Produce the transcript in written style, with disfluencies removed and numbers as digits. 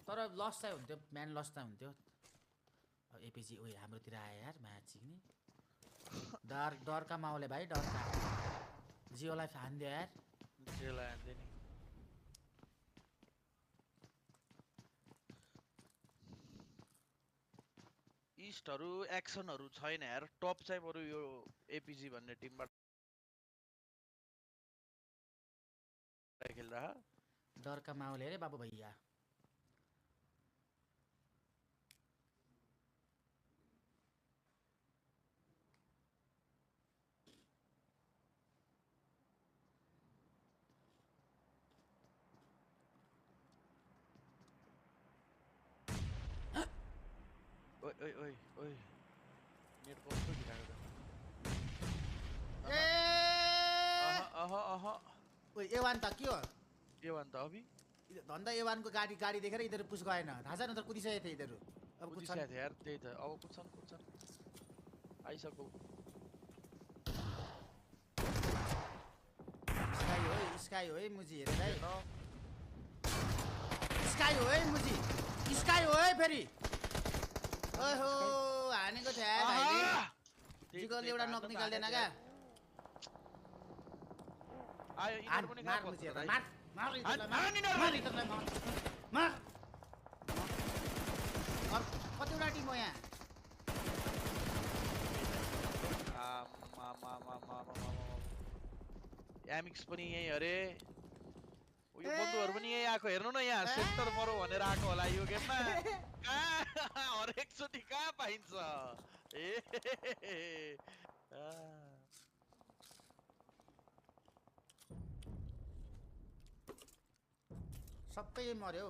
तर लस चाहिँ हुन्थ्यो म्यान लस चाहिँ हुन्थ्यो एपिजी उयो हाम्रोतिर आयो यार म्याच नि डरका माउले भाइ डरका जियोलाई फान्दियो यार जियोलाई हान्दियो नि इस्टहरु एक्सनहरु छैन यार टप चाहिँ बरु यो एपिजी भन्ने टिमबाट खेल रहा डरका माउले रे बाबु भैया ओइ ओइ ओइ ओइ नेट कस्तो गिराको त ए अह अह ओइ एवान त के हो के भन्छ अभि धन्दा एवानको गाडी देखेर यिनीहरू पुस गएन थाहा छैन तर कुदिसकेको थियो यिनीहरू अब कुदिसकेको थियो यार त्यही त अब कुद्छन् आइसक्यो स्काई हो है मुजी हेरे भाइ स्काई हो है मुजी स्काई हो है फेरि ओहो हानेको थियो यार भाइले जिगोले एउटा नक निकाल्दैन क्या आयो इनर पनि मार मुजी हेर मार कतिवटा टिम हो यहाँ एमिक्स पनि यही अरे यो बन्धुहरु पनि यही आको हेर्नु न यहाँ सेन्टर मरो भनेर आको होला यो गेममा हरेक चोटी कहाँ पाइन्छ ए सबै मर्यो